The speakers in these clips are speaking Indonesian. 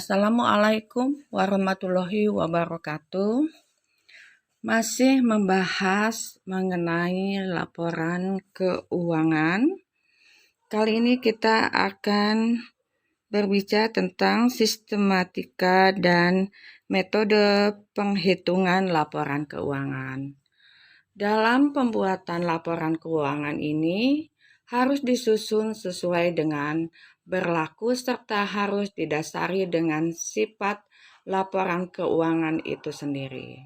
Assalamualaikum warahmatullahi wabarakatuh. Masih membahas mengenai laporan keuangan. Kali ini kita akan berbicara tentang sistematika dan metode penghitungan laporan keuangan. Dalam pembuatan laporan keuangan ini harus disusun sesuai dengan berlaku serta harus didasari dengan sifat laporan keuangan itu sendiri.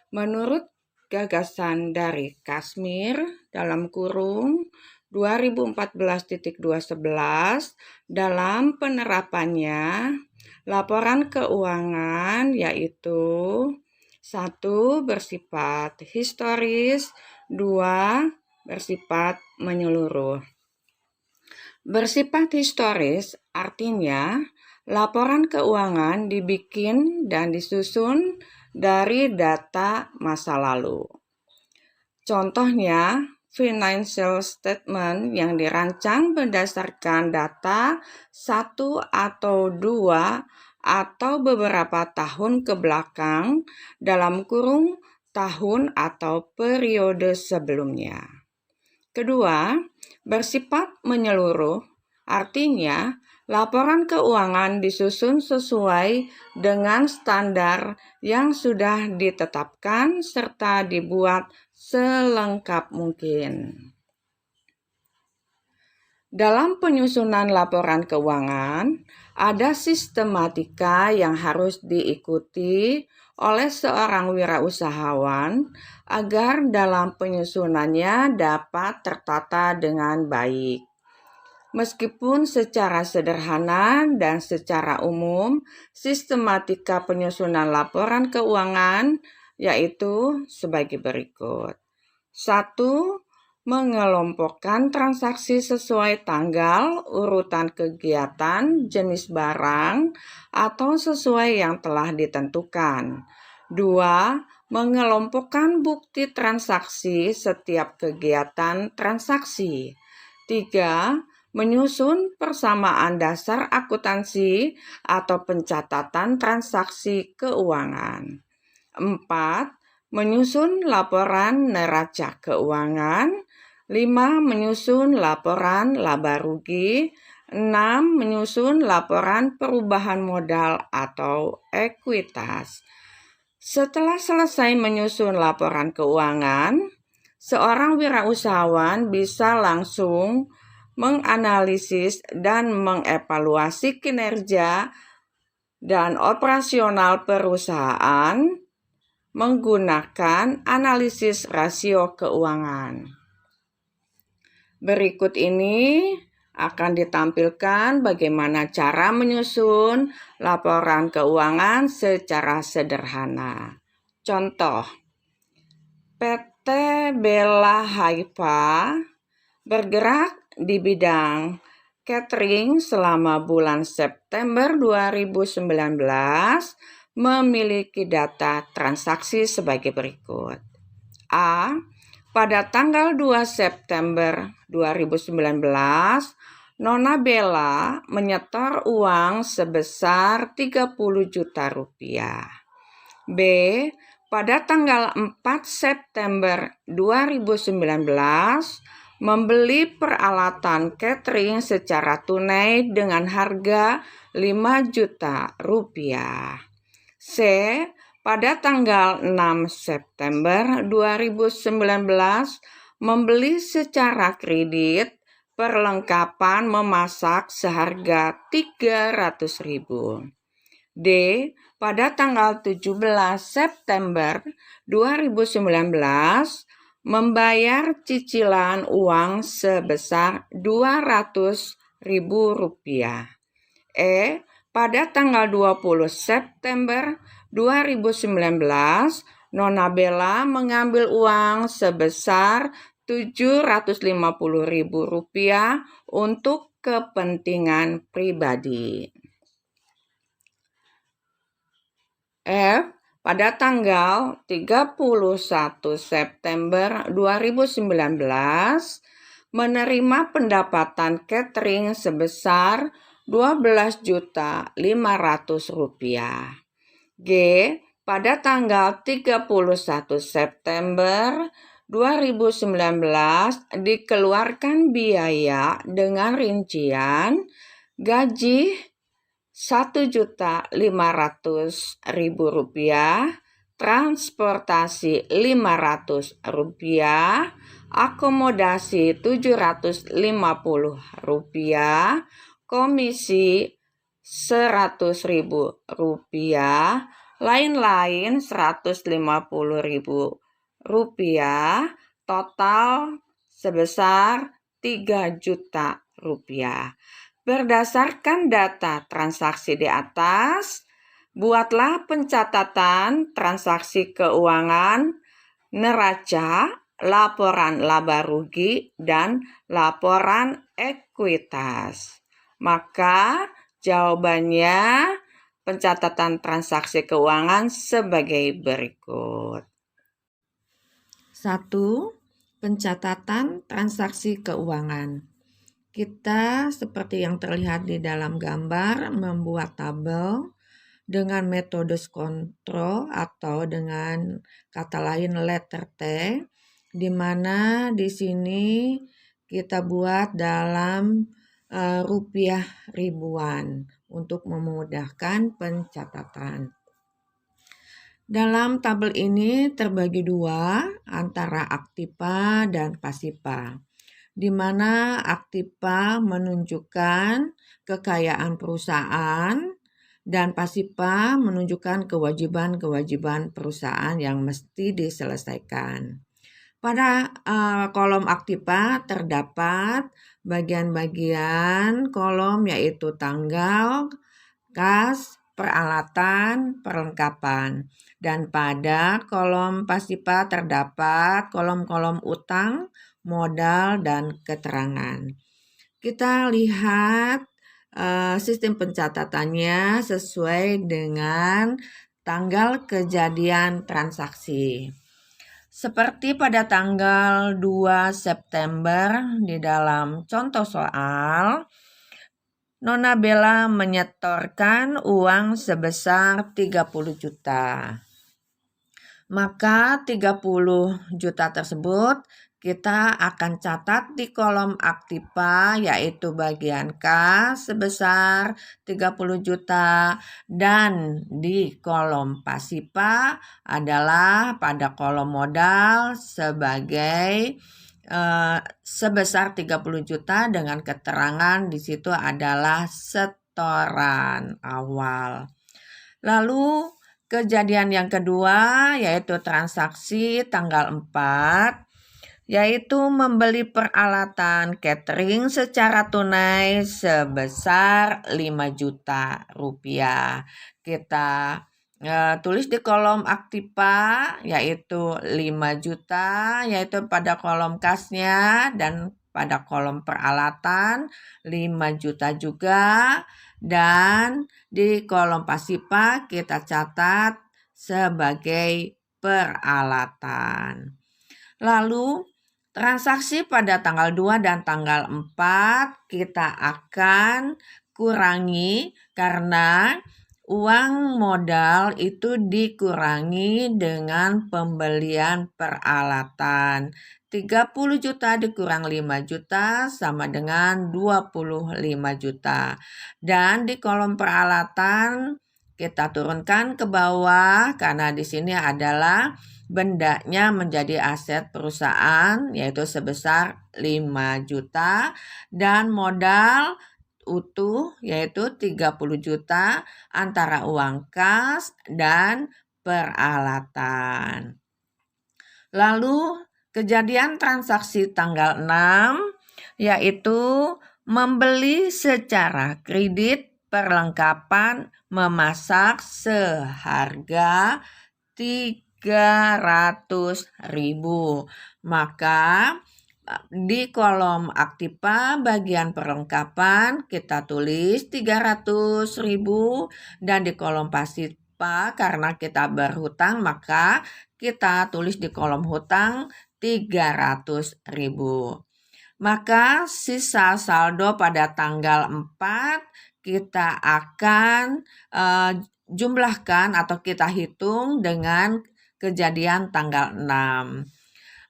Menurut gagasan dari Kashmir dalam kurung 2014.211 dalam penerapannya laporan keuangan yaitu 1. Bersifat historis, 2. Bersifat menyeluruh. Bersifat historis artinya laporan keuangan dibikin dan disusun dari data masa lalu. Contohnya, financial statement yang dirancang berdasarkan data 1 atau 2 atau beberapa tahun ke belakang dalam kurung tahun atau periode sebelumnya. Kedua, bersifat menyeluruh, artinya laporan keuangan disusun sesuai dengan standar yang sudah ditetapkan serta dibuat selengkap mungkin. Dalam penyusunan laporan keuangan, ada sistematika yang harus diikuti oleh seorang wirausahawan agar dalam penyusunannya dapat tertata dengan baik. Meskipun secara sederhana dan secara umum, sistematika penyusunan laporan keuangan yaitu sebagai berikut. 1. Mengelompokkan transaksi sesuai tanggal, urutan kegiatan, jenis barang, atau sesuai yang telah ditentukan. 2. Mengelompokkan bukti transaksi setiap kegiatan transaksi. 3. Menyusun persamaan dasar akuntansi atau pencatatan transaksi keuangan. 4. Menyusun laporan neraca keuangan. 5. Menyusun laporan laba rugi. 6. Menyusun laporan perubahan modal atau ekuitas. Setelah selesai menyusun laporan keuangan, seorang wirausahawan bisa langsung menganalisis dan mengevaluasi kinerja dan operasional perusahaan menggunakan analisis rasio keuangan. Berikut ini akan ditampilkan bagaimana cara menyusun laporan keuangan secara sederhana. Contoh, PT Bella Haifah bergerak di bidang catering selama bulan September 2019 memiliki data transaksi sebagai berikut. A. Pada tanggal 2 September 2019, Nona Bella menyetor uang sebesar 30 juta rupiah. B. Pada tanggal 4 September 2019, membeli peralatan catering secara tunai dengan harga 5 juta rupiah. C. Pada tanggal 6 September 2019, membeli secara kredit perlengkapan memasak seharga 300.000. D. Pada tanggal 17 September 2019, membayar cicilan uang sebesar 200.000 rupiah. E. Pada tanggal 20 September 2019, Nona Bella mengambil uang sebesar 750.000 rupiah untuk kepentingan pribadi. F. Pada tanggal 31 September 2019, menerima pendapatan catering sebesar Rp12.500.000. G. Pada tanggal 31 September 2019 dikeluarkan biaya dengan rincian gaji Rp1.500.000, transportasi Rp500, akomodasi Rp750, komisi Rp100.000, lain-lain Rp150.000, total sebesar Rp3 juta. Berdasarkan data transaksi di atas, buatlah pencatatan transaksi keuangan neraca, laporan laba rugi, dan laporan ekuitas. Maka jawabannya pencatatan transaksi keuangan sebagai berikut. 1. Pencatatan transaksi keuangan. Kita seperti yang terlihat di dalam gambar membuat tabel dengan metode kontrol atau dengan kata lain letter T, di mana di sini kita buat dalam rupiah ribuan untuk memudahkan pencatatan. Dalam tabel ini terbagi dua antara aktiva dan pasiva, di mana aktiva menunjukkan kekayaan perusahaan dan pasiva menunjukkan kewajiban-kewajiban perusahaan yang mesti diselesaikan. Pada kolom aktiva terdapat bagian-bagian kolom yaitu tanggal, kas, peralatan, perlengkapan. Dan pada kolom pasiva terdapat kolom-kolom utang, modal, dan keterangan. Kita lihat sistem pencatatannya sesuai dengan tanggal kejadian transaksi. Seperti pada tanggal 2 September di dalam contoh soal, Nona Bella menyetorkan uang sebesar 30 juta. Maka 30 juta tersebut kita akan catat di kolom aktiva yaitu bagian kas sebesar 30 juta dan di kolom pasiva adalah pada kolom modal sebagai sebesar 30 juta dengan keterangan di situ adalah setoran awal. Lalu kejadian yang kedua yaitu transaksi tanggal 4, yaitu membeli peralatan catering secara tunai sebesar 5 juta rupiah. Kita tulis di kolom aktiva yaitu 5 juta yaitu pada kolom kasnya dan pada kolom peralatan 5 juta juga, dan di kolom pasiva kita catat sebagai peralatan. Lalu transaksi pada tanggal 2 dan tanggal 4 kita akan kurangi karena uang modal itu dikurangi dengan pembelian peralatan. 30 juta dikurang 5 juta sama dengan 25 juta. Dan di kolom peralatan kita turunkan ke bawah karena di sini adalah bendanya menjadi aset perusahaan yaitu sebesar 5 juta dan modal utuh yaitu 30 juta antara uang kas dan peralatan. Lalu kejadian transaksi tanggal 6 yaitu membeli secara kredit perlengkapan memasak seharga 300.000. Maka di kolom aktiva bagian perlengkapan kita tulis 300.000 dan di kolom pasiva karena kita berhutang maka kita tulis di kolom hutang 300.000. Maka sisa saldo pada tanggal 4 kita akan jumlahkan atau kita hitung dengan kejadian tanggal 6.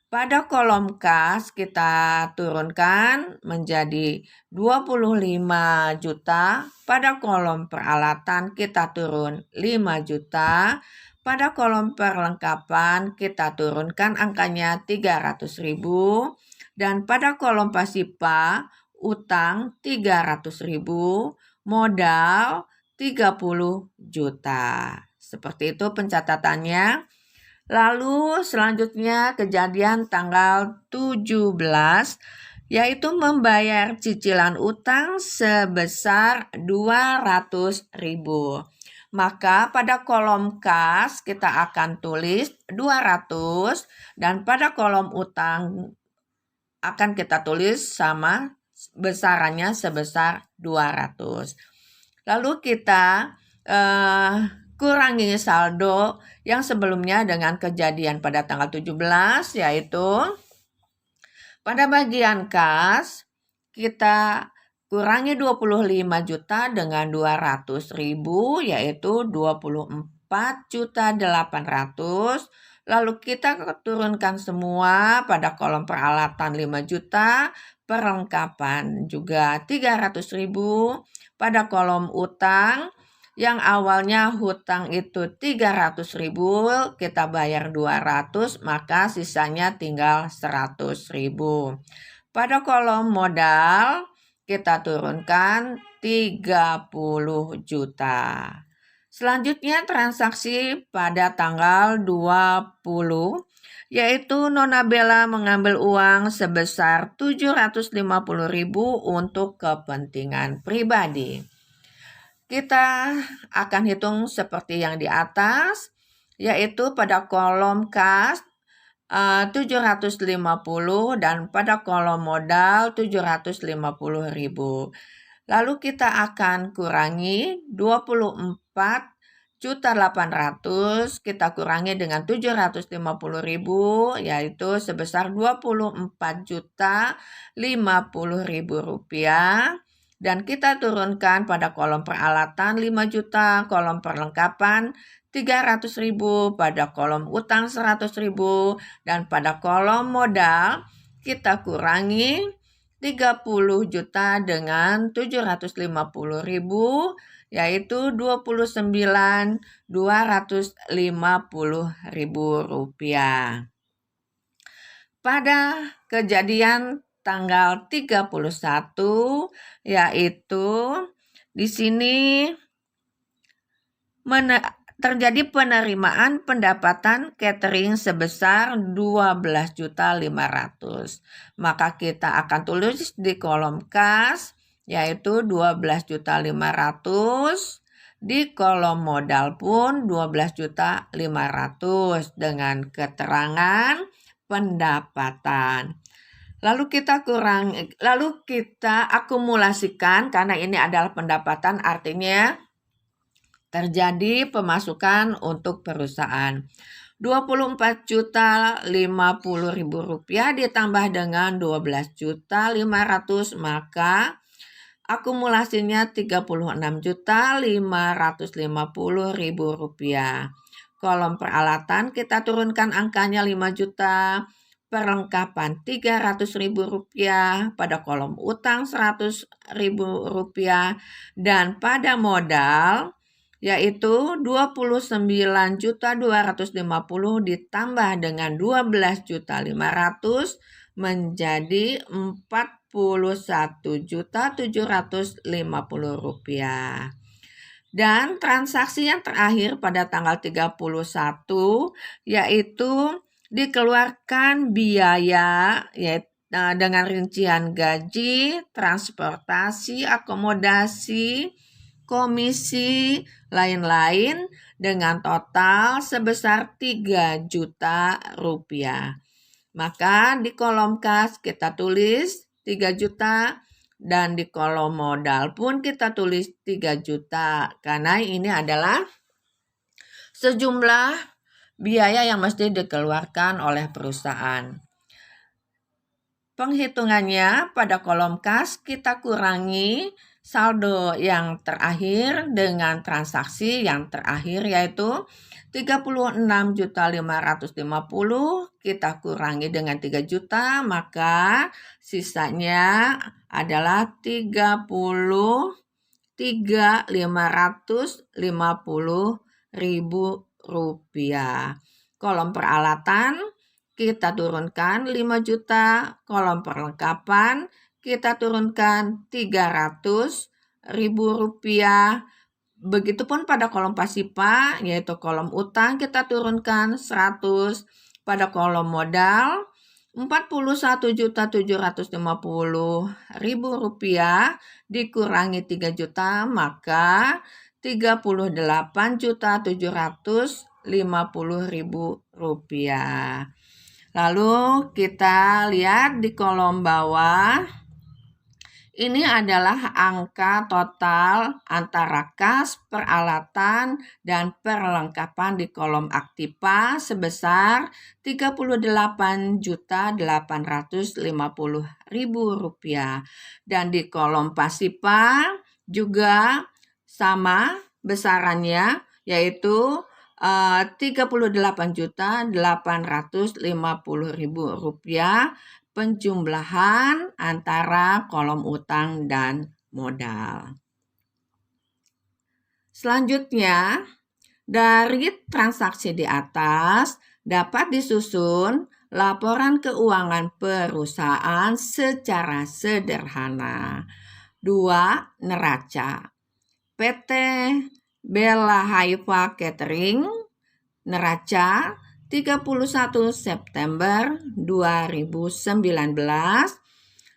Pada kolom kas kita turunkan menjadi 25 juta. Pada kolom peralatan kita turun 5 juta. Pada kolom perlengkapan kita turunkan angkanya 300.000. Dan pada kolom pasipa utang 300.000, modal 30 juta. Seperti itu pencatatannya. Lalu selanjutnya kejadian tanggal 17, yaitu membayar cicilan utang sebesar 200.000. Maka pada kolom kas kita akan tulis 200 dan pada kolom utang akan kita tulis sama besarannya sebesar 200. Lalu kita kurangi saldo yang sebelumnya dengan kejadian pada tanggal 17, yaitu pada bagian kas kita kurangi 25 juta dengan 200.000, yaitu 24.800.000. Lalu kita turunkan semua pada kolom peralatan 5 juta, perlengkapan juga 300.000, pada kolom utang yang awalnya hutang itu 300.000, kita bayar 200, maka sisanya tinggal 100.000. Pada kolom modal kita turunkan 30 juta. Selanjutnya transaksi pada tanggal 20, yaitu Nona Bella mengambil uang sebesar 750.000 untuk kepentingan pribadi. Kita akan hitung seperti yang di atas, yaitu pada kolom kas 750 dan pada kolom modal 750.000. Lalu kita akan kurangi 24.800.000, kita kurangi dengan 750.000, yaitu sebesar 24.050.000 rupiah. Dan kita turunkan pada kolom peralatan 5 juta, kolom perlengkapan 300.000, pada kolom utang 100.000, dan pada kolom modal kita kurangi 30 juta dengan 750.000, yaitu 29.250.000 rupiah. Pada kejadian tanggal 31, yaitu di sini terjadi penerimaan pendapatan catering sebesar 12.500.000. Maka kita akan tulis di kolom kas yaitu 12.500.000. Di kolom modal pun 12.500.000 dengan keterangan pendapatan. Lalu kita akumulasikan karena ini adalah pendapatan, artinya terjadi pemasukan untuk perusahaan. 24.050.000 rupiah ditambah dengan 12.500.000, maka akumulasinya 36.550.000 rupiah. Kolom peralatan kita turunkan angkanya 5 juta, perlengkapan 300.000 rupiah, pada kolom utang 100.000 rupiah, dan pada modal yaitu 29.250.000 ditambah dengan 12.500.000 menjadi 41.750.000 rupiah. Dan transaksi yang terakhir pada tanggal 31 yaitu dikeluarkan biaya dengan rincian gaji, transportasi, akomodasi, komisi, lain-lain dengan total sebesar 3 juta rupiah. Maka di kolom kas kita tulis 3 juta dan di kolom modal pun kita tulis 3 juta karena ini adalah sejumlah biaya yang mesti dikeluarkan oleh perusahaan. Penghitungannya pada kolom kas kita kurangi saldo yang terakhir dengan transaksi yang terakhir yaitu 36.550 kita kurangi dengan 3 juta, maka sisanya adalah 33.550.000 rupiah. Kolom peralatan kita turunkan 5 juta, kolom perlengkapan kita turunkan 300.000 rupiah. Begitupun pada kolom pasipa, yaitu kolom utang kita turunkan 100, pada kolom modal 41.750.000 rupiah dikurangi 3 juta, maka 38.750.000 rupiah. Lalu kita lihat di kolom bawah. Ini adalah angka total antara kas, peralatan, dan perlengkapan di kolom aktiva sebesar 38.850.000 rupiah. Dan di kolom pasipa juga sama besarannya, yaitu 38.850.000 rupiah. Penjumlahan antara kolom utang dan modal. Selanjutnya, dari transaksi di atas dapat disusun laporan keuangan perusahaan secara sederhana. 2. Neraca. PT Bella Haifa Catering, neraca 31 September 2019,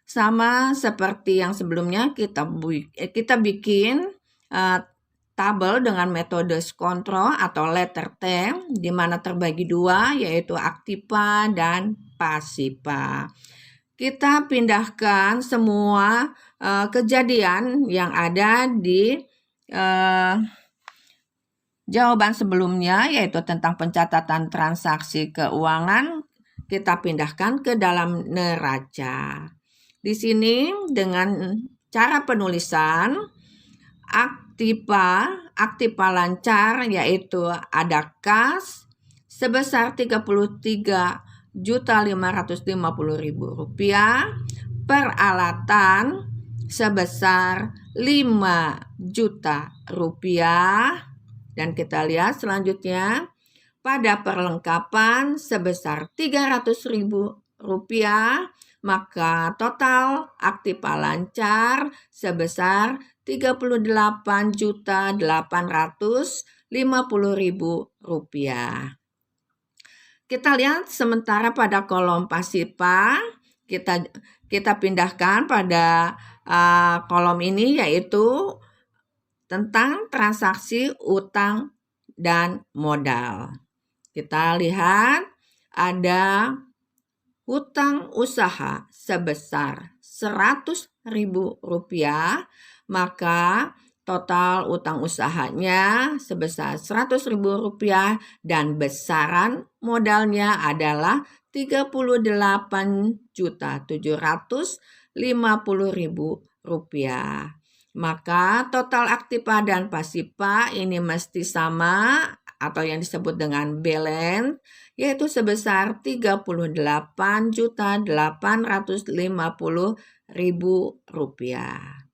sama seperti yang sebelumnya kita bikin tabel dengan metode Skontrol atau letter T, di mana terbagi dua, yaitu aktiva dan pasipa. Kita pindahkan semua kejadian yang ada di jawaban sebelumnya, yaitu tentang pencatatan transaksi keuangan, kita pindahkan ke dalam neraca. Di sini dengan cara penulisan aktiva lancar, yaitu ada kas sebesar 33.550.000 rupiah, peralatan sebesar 5 juta rupiah. Dan kita lihat selanjutnya pada perlengkapan sebesar 300.000 rupiah, maka total aktiva lancar sebesar 38.850.000 rupiah. Kita lihat sementara pada kolom pasipa, kita pindahkan pada kolom ini, yaitu tentang transaksi utang dan modal. Kita lihat ada hutang usaha sebesar 100.000 rupiah, maka total utang usahanya sebesar 100.000 rupiah dan besaran modalnya adalah 38.750.000 rupiah. Maka total aktiva dan pasipa ini mesti sama atau yang disebut dengan balance, yaitu sebesar 38.850.000 rupiah.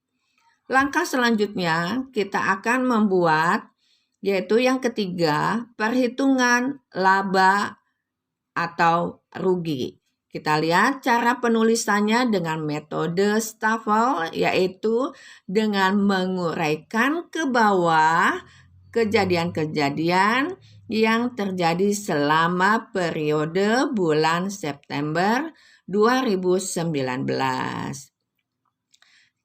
Langkah selanjutnya kita akan membuat, yaitu yang ketiga, perhitungan laba atau rugi. Kita lihat cara penulisannya dengan metode Staffel, yaitu dengan menguraikan ke bawah kejadian-kejadian yang terjadi selama periode bulan September 2019.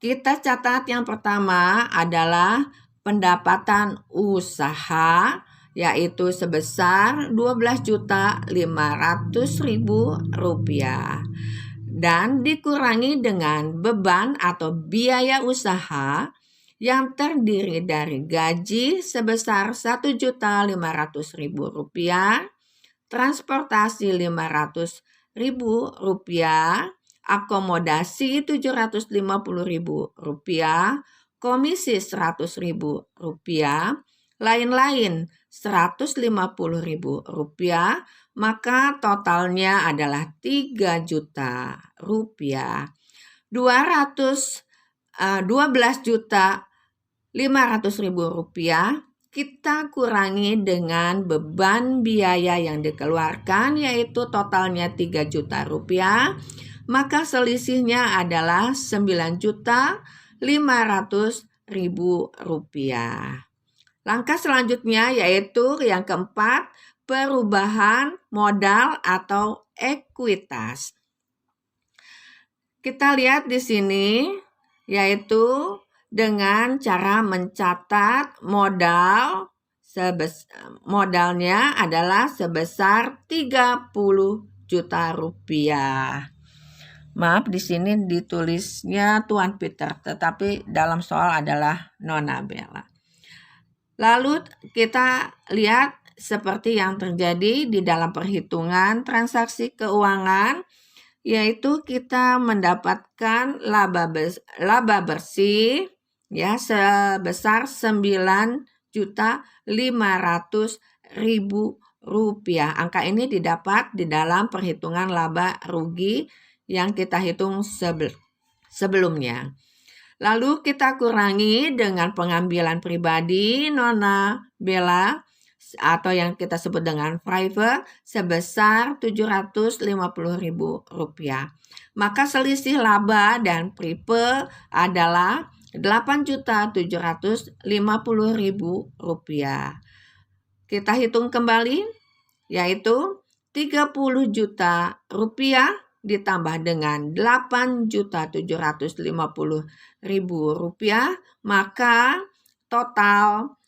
Kita catat yang pertama adalah pendapatan usaha, yaitu sebesar 12.500.000 rupiah dan dikurangi dengan beban atau biaya usaha yang terdiri dari gaji sebesar 1.500.000 rupiah, transportasi 500.000 rupiah, akomodasi 750.000 rupiah, komisi Rp100.000, lain-lain Rp150.000, maka totalnya adalah Rp3 juta. Rp12.500.000 kita kurangi dengan beban biaya yang dikeluarkan, yaitu totalnya Rp3 juta, maka selisihnya adalah Rp9.500.000. Langkah selanjutnya yaitu yang keempat, perubahan modal atau ekuitas. Kita lihat di sini yaitu dengan cara mencatat modalnya adalah sebesar Rp30 juta. Maaf, di sini ditulisnya Tuan Peter, tetapi dalam soal adalah Nona Bella. Lalu kita lihat seperti yang terjadi di dalam perhitungan transaksi keuangan, yaitu kita mendapatkan laba bersih ya sebesar Rp9.500.000. Angka ini didapat di dalam perhitungan laba rugi yang kita hitung sebelumnya. Lalu kita kurangi dengan pengambilan pribadi Nona Bella atau yang kita sebut dengan private sebesar Rp750.000. Maka selisih laba dan pripe adalah Rp8.750.000. Kita hitung kembali, yaitu Rp30 juta ditambah dengan Rp8.750.000, maka total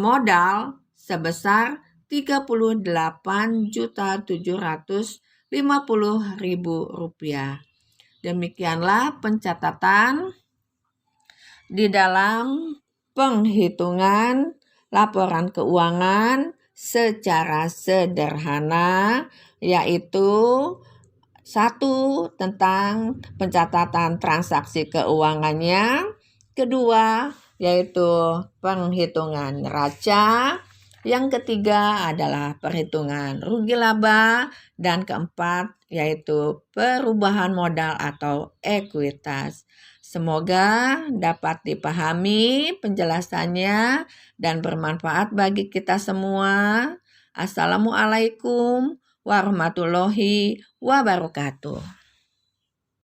modal sebesar Rp38.750.000. Demikianlah pencatatan di dalam penghitungan laporan keuangan secara sederhana, yaitu 1. Tentang pencatatan transaksi keuangannya. 2. Yaitu penghitungan neraca. Yang 3 adalah perhitungan rugi laba. Dan 4 yaitu perubahan modal atau ekuitas. Semoga dapat dipahami penjelasannya dan bermanfaat bagi kita semua. Assalamualaikum warahmatullahi wabarakatuh.